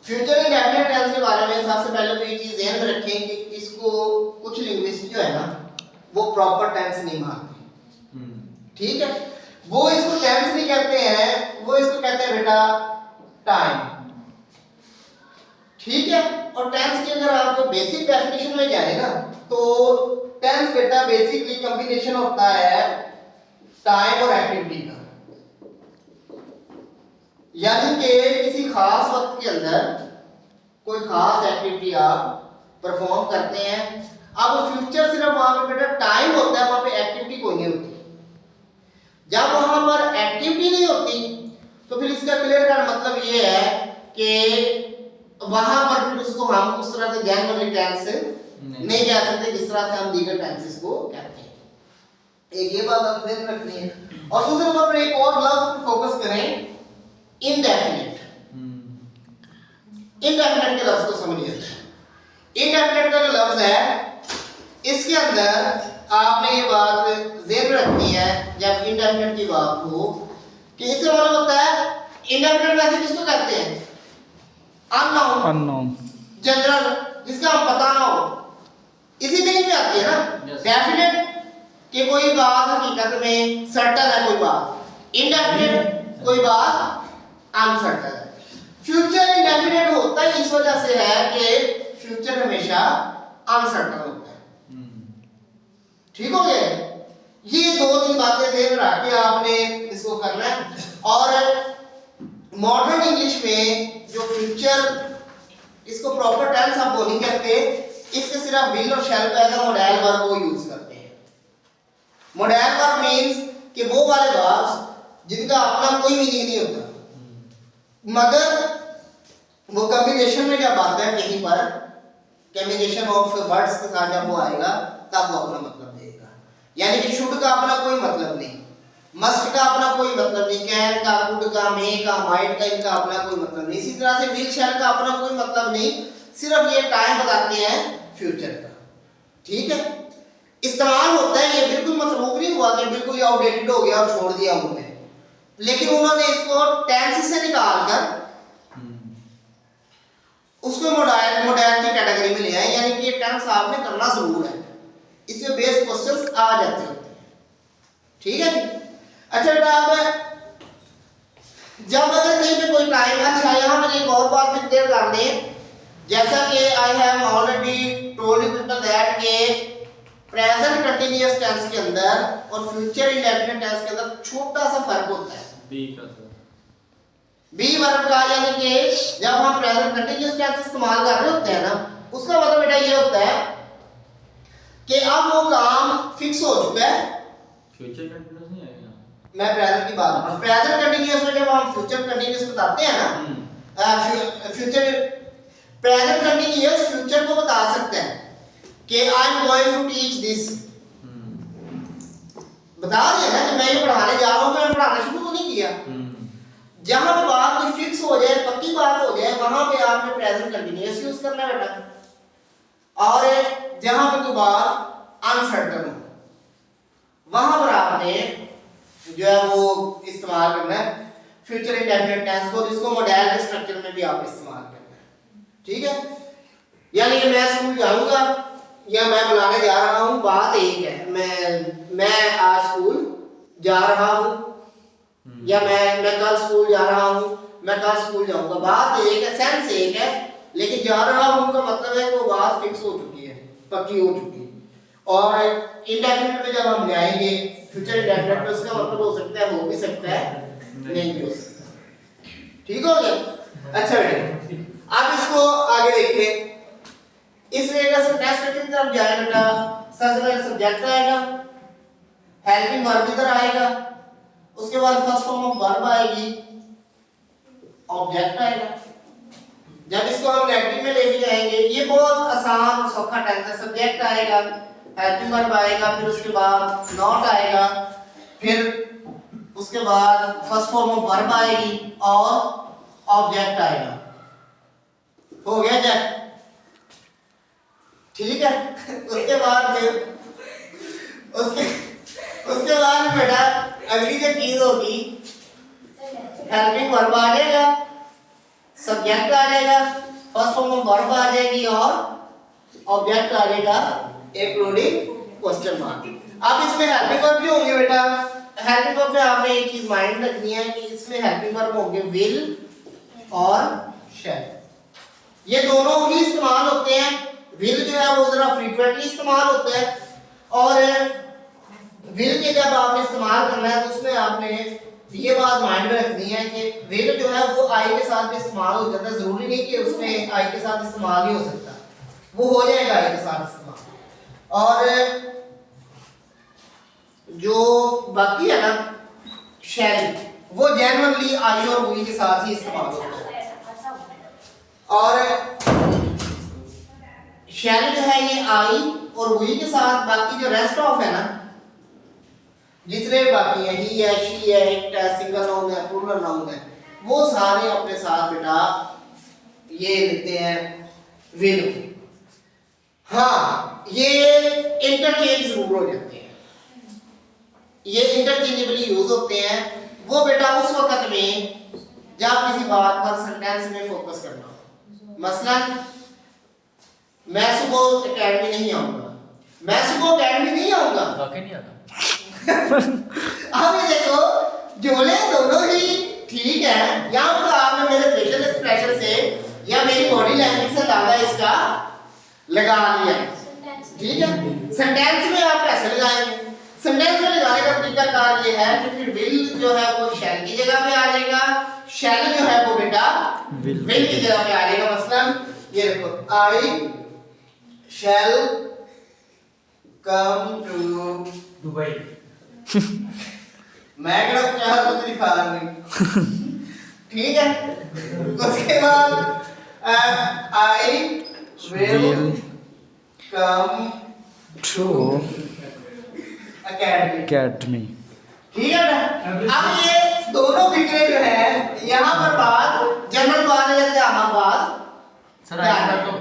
Future indefinite tense के बारे में सबसे पहले तो ये चीज ध्यान में रखें कि इसको कुछ लिंग्विस्ट जो है ना वो प्रॉपर टेंस नहीं मानते। ठीक है, वो इसको टेंस नहीं कहते हैं, वो इसको कहते हैं बेटा टाइम। ठीक है, और टेंस की अगर आप बेसिक डेफिनेशन में जाए ना तो टेंस बेटा बेसिकली कॉम्बिनेशन होता है टाइम और एक्टिविटी का। यानी कि किसी खास वक्त के अंदर कोई खास एक्टिविटी आप परफॉर्म करते हैं। अब फ्यूचर सिर्फ वहां पे बेटा टाइम होता है, वहां पे एक्टिविटी कोई नहीं होती। जब वहां पर एक्टिविटी नहीं होती तो फिर इसका क्लियर कट मतलब ये है कि वहां पर फिर उसको हम उस तरह से जनरली टेंस नहीं कह सकते जिस तरह से हम दीगर टेंसेस को कहते हैं। एक ये बात आप ध्यान रखनी है। और दूसरे नंबर पर एक और लफ्ज पर फोकस करें, इनडेफिनिट। इनडेफिनिट के लफ्ज को समझिए। इनडेफिनिट का जो लफ्ज है इसके अंदर आपने ये बात ज़हन रखनी है जब इनडेफिनिट की बात हो कि इससे मतलब होता है इनडेफिनिट वैसे किसको कहते हैं? अननोन, जनरल, जिसका हम पता ना हो। इसी मीनिंग में आती है ना डेफिनेट कि कोई बात हकीकत में सर्टन है कोई बात, इनडेफिनिट कोई बात अनसर्टन है। फ्यूचर इंडेफिनिट होता है इस वजह से है कि फ्यूचर हमेशा अनसर्टन होता है। ठीक हो गया? ये दो तीन बातें ध्यान रख के आपने इसको करना है। और मॉडर्न इंग्लिश में जो फ्यूचर इसको प्रॉपर टेंस आप वो नहीं कहते, इससे सिर्फ विल और शैल का एज मॉडल वर्ब को यूज करते हैं। मॉडल वर्ब मींस कि वो वाले वर्ब्स जिनका अपना कोई मीनिंग नहीं होता, मगर वो कॉम्बिनेशन में जब आता है कहीं पर कॉम्बिनेशन ऑफ वर्ड्स के साथ जब वो आएगा तब वो अपना मतलब देगा। यानी कि शुड का अपना कोई मतलब नहीं, मस्ट का अपना कोई मतलब नहीं, कैन का, कुड का, मे का, माइट का, इनका अपना कोई मतलब नहीं। इसी तरह से विल शैल का अपना कोई मतलब नहीं, सिर्फ ये टाइम बताते हैं फ्यूचर का। ठीक है, इस्तेमाल होता है, ये बिल्कुल मतलब नहीं हुआ कि बिल्कुल ये आउटडेटेड हो गया और छोड़ दिया उन्होंने, लेकिन उन्होंने इसको टेंस से निकाल कर उसको मॉडल की कैटेगरी में ले आए। यानी कि ये टेंस आपने करना जरूर है, इसमें बेस क्वेश्चंस आ जाते होते हैं। ठीक है जी। अच्छा बेटा आप जब अगर कहीं पे कोई टाइम, अच्छा यहाँ पर एक और बात भी क्लियर कर दें, जैसा कि I have already told you people that के प्रेजेंट कंटीन्यूअस टेंस के अंदर और फ्यूचर इंडेफिनिट टेंस के अंदर छोटा सा फर्क होता है। बी का सर, बी वर्ब का, यानी कि जब हम प्रेजेंट कंटीन्यूअस टेंस इस्तेमाल कर रहे होते हैं ना, उसका मतलब बेटा ये होता है कि अब वो काम फिक्स हो चुका है। फ्यूचर कंटीन्यूअस नहीं आएगा, मैं प्रेजेंट की बात कर रहा हूं। प्रेजेंट कंटीन्यूअस में जब हम फ्यूचर कंटीन्यूअस बताते हैं ना, फ्यूचर प्रेजेंट कंटीन्यूअस फ्यूचर को बता सकते हैं कि I am going to teach this, बता रहे हैं ना कि मैं ये पढ़ाने जा रहा हूं, मैंने पढ़ाना शुरू तो नहीं किया। जहां पे बात कोई फिक्स हो जाए, पक्की बात हो जाए, वहां पे आपने प्रेजेंट कंटीन्यूअस यूज करना है बेटा। और जहां पे कोई बात अनसर्टन हो वहां पर आपने जो है वो इस्तेमाल करना है फ्यूचर इंडेफिनिट टेंस को, जिसको मॉडल के स्ट्रक्चर में भी आप इस्तेमाल करना है। ठीक है, यानी कि मैं स्कूल जाऊंगा या मैं बुलाने जा रहा हूं, बात एक है, मैं आज स्कूल जा रहा हूं या मैं कल स्कूल जा रहा हूं, मैं कल स्कूल जाऊंगा, बात एक है, सेंस एक है, लेकिन जा रहा हूं का मतलब है वो बात फिक्स हो चुकी है, पक्की हो चुकी है। और इंडेफिनिट में जब हम जाएंगे फ्यूचर इंडेफिनिट में, उसका मतलब हो सकता है, हो भी सकता है, नहीं भी हो सकता। ठीक हो गया? अच्छा बेटे अब इसको आगे देखें। इस वेगा से नेक्स्ट की तरफ जाए बेटा, सबसे पहले सब्जेक्ट आएगा, हेल्पिंग वर्ब इधर आएगा, उसके बाद फर्स्ट फॉर्म ऑफ वर्ब आएगी, ऑब्जेक्ट आएगा। जब इसको हम नेगेटिव में लेके जाएंगे, ये बहुत आसान और सौखा टेंस है। सब्जेक्ट आएगा, हेल्पिंग वर्ब आएगा, फिर उसके बाद नॉट आएगा, फिर उसके बाद फर्स्ट फॉर्म ऑफ वर्ब आएगी और ऑब्जेक्ट आएगा। हो गया चेक? ठीक है। उसके बाद फिर उसके बाद बेटा अगली जो चीज होगी, हेल्पिंग वर्ब आ जाएगा, सब्जेक्ट आ जाएगा, फर्स्ट फॉर्म में वर्ब आ जाएगी और ऑब्जेक्ट आ जाएगा इंक्लूडिंग क्वेश्चन मार्क। अब इसमें हेल्पिंग वर्ब भी होंगे बेटा। हेल्पिंग वर्ब में आपने एक चीज माइंड रखनी है कि इसमें हेल्पिंग वर्ब होंगे विल और शैल। ये दोनों ही इस्तेमाल होते हैं। विल जो है वो जरा फ्रीक्वेंटली इस्तेमाल होता है और विल के जब आपने इस्तेमाल करना है तो उसमें आपने ये बात माइंड में रखनी है कि विल जो है वो आई के साथ भी इस्तेमाल हो जाता है। जरूरी नहीं कि उसमें आई के साथ इस्तेमाल ही हो सकता, वो हो जाएगा आई के साथ इस्तेमाल। और जो बाकी है ना शैल, वो जनरली आई और वी के साथ ही इस्तेमाल होता है। और शैल जो है ये आई और वी के साथ, बाकी जो रेस्ट ऑफ है ना जितने बाकी है ही है, शी है, इट है, सिंगल नाउन है, प्लूरल नाउन है, वो सारे अपने साथ बेटा ये लेते हैं विल। हाँ ये इंटरचेंज जरूर हो जाते हैं, ये इंटरचेंजेबली यूज होते हैं। वो बेटा उस वक्त में जब किसी बात पर सेंटेंस में फोकस करना हो। मसलन मैं सुबह एकेडमी नहीं आऊंगा, मैं सुबह एकेडमी नहीं आऊंगा, वाकई नहीं आता। अब ये देखो जोड़े दोनों ही ठीक है, या तो आपने मेरे फेशियल एक्सप्रेशन से या मेरी बॉडी लैंग्वेज से ज्यादा इसका लगा लिया, ठीक है। सेंटेंस में आप कैसे लगाएंगे? सेंटेंस में लगाने का तरीका कार ये है कि फिर विल जो है वो शैल की जगह पे आ जाएगा, शैल जो है वो बेटा विल की जगह पे आ जाएगा। मसलन ये देखो आई शैल कम टू दुबई। मैं क्या तो दिखा नहीं, ठीक है। उसके बाद I will come to academy, ठीक है ना। अब ये दोनों फिक्रे जो है यहाँ पर बात जनरल बात है, जैसे आम बात सर आई तो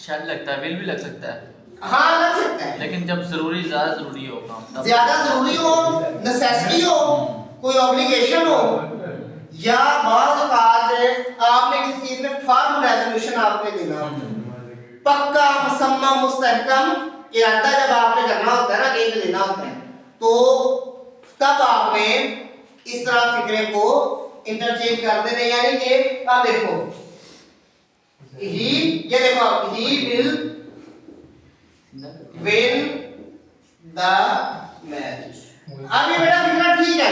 शायद लगता है, विल भी लग सकता है। हाँ लग सकता है, लेकिन जब जरूरी ज्यादा जरूरी हो काम तब ज्यादा जरूरी हो, नेसेसिटी हो, कोई ऑब्लिगेशन हो, या बाज़ औक़ात आपने किसी चीज में फर्म रेजोल्यूशन आपने देना हो, पक्का मुसम्मा मुस्तहकम इरादा जब आपने करना होता है ना, कहीं पे देना होता है, तो तब आपने इस तरह फिक्रे को इंटरचेंज कर देना। यानी कि अब देखो ही, ये देखो he will win the match। अब ये बेटा फिक्रा ठीक है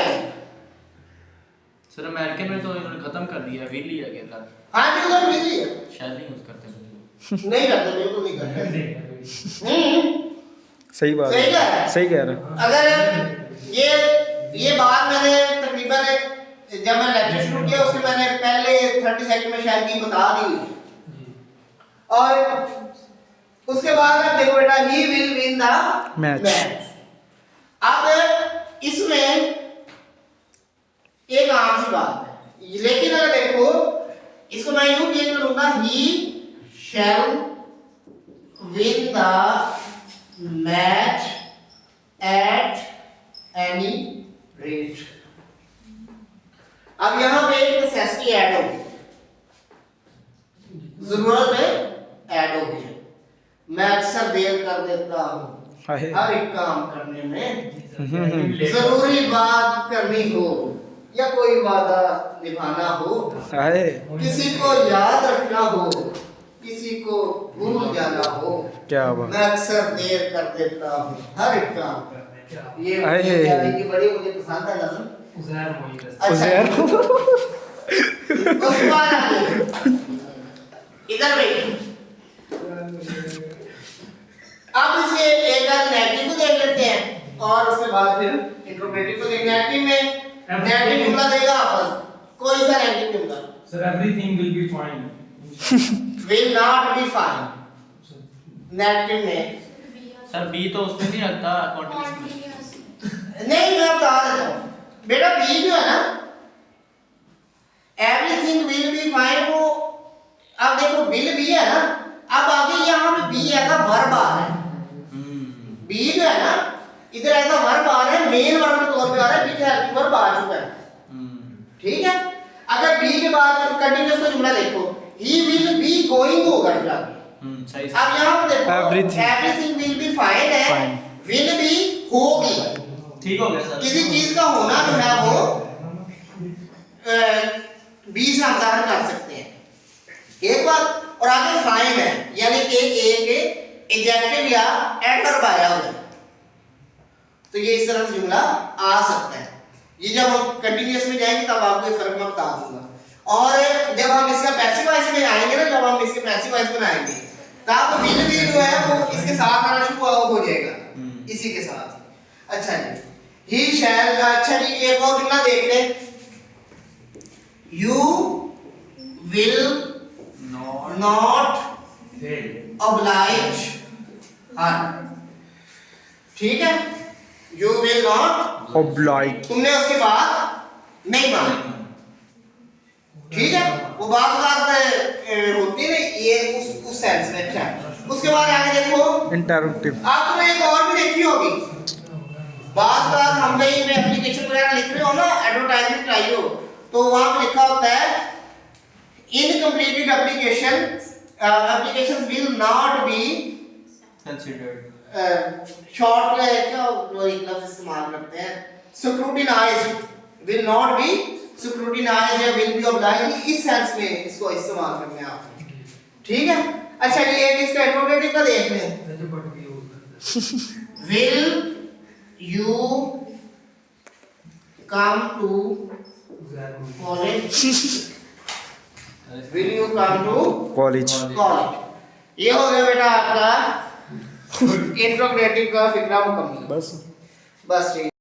सर। अमेरिकन में तो इन्होंने खत्म कर दिया, विल ही आ गया था। हाँ जी उधर मिल रही है, शायद नहीं यूज करते नहीं करते, बिल्कुल नहीं करते। सही बात सही कह रहा है, सही कह रहा। अगर ये बात मैंने तकरीबन जब मैं लेक्चर शुरू किया उसके मैंने पहले 30 सेकंड में शायद की बता दी, और उसके बाद अब देखो बेटा he will win the match. अब इसमें एक आम सी बात है, लेकिन अगर देखो इसको मैं यूं चेंज करूंगा, he shall win the match at any rate. अब यहां पे एक नेसेसिटी ऐड होगी, जरूरत है ऐड होगी। मैं अक्सर देर कर देता हूँ हर एक काम करने में, जरूरी बात करनी हो या कोई वादा निभाना हो, किसी को याद रखना हो, किसी को भूल जाना हो, क्या बात। मैं अक्सर देर कर देता हूँ हर एक काम करने। ये बड़ी मुझे पसंद है लफ्ज़। उज़ैर उसके बाद आगे इधर देखिए, अब इसे एक नेगेटिव को देख लेते हैं और उसके बाद फिर इंट्रोगेटिव को देखेंगे। नेगेटिव में नेगेटिव जुमला देगा आपस, कोई सा नेगेटिव जुमला। Sir everything will be fine, will not be fine. Negative में सर बी तो उसमें नहीं लगता कॉन्टिन्यूअस। नहीं, मैं बता देता हूं बेटा, बी जो है ना एवरीथिंग विल बी फाइन, वो अब देखो विल बी है ना, अब आगे यहाँ पे बी ऐसा वर्ब आ रहा है, बी जो है ना इधर ऐसा वर्ब आ रहा है, मेन वर्ब के तौर पे आ रहा है, पीछे हेल्पिंग वर्ब आ चुका है, ठीक है। अगर बी के बाद कंटिन्यूअस का जुमला देखो, ही विल बी गोइंग होगा फिर आगे। सही अब यहाँ पे देखो Everything विल बी फाइन है, Fine. विल बी होगी। ठीक हो गया सर। किसी चीज का होना जो है वो बी से हम जाहिर कर सकते हैं एक बार, और आगे फाइन है यानी कि ए के एडजेक्टिव या एडवर्ब आया हुआ है, तो ये इस तरह से जुमला आ सकता है। ये जब हम कंटिन्यूअस में जाएंगे तब आपको ये फर्क मैं बता दूंगा। और जब हम इसका पैसिव वॉइस में आएंगे ना, जब हम इसके पैसिव वॉइस बनाएंगे तब विल बी जो है वो इसके साथ आना शुरू हो जाएगा, इसी के साथ। अच्छा जी, ही शैल। अच्छा जी, एक और जुमला देख लें, यू विल नॉट oblige हर। ठीक है, यू विल नॉट oblige तुमने उसकी बात नहीं मानी। ठीक है, वो बात होती है ये उस सेंस में। अच्छा, उसके बाद आगे देखो, interrogative आप तुमने एक और भी देखी होगी, बात हम कहीं में एप्लीकेशन वगैरह लिख रहे हो ना, एडवर्टाइजमेंट आई हो, तो वहां पे लिखा होता है incompleted applications will not be considered. Short क्या वो एक लफ्ज इस्तेमाल करते हैं, scrutinized, will not be scrutinized या will be obliged, इस सेंस में इसको इस्तेमाल करते हैं आप। ठीक है, अच्छा ये एक इसका इंट्रोगेटिव का देख लें, will you come to college, will you come to college college। ये हो गया बेटा आपका इंट्रोगेटिव का फिक्रा मुकम्मल। बस बस ठीक।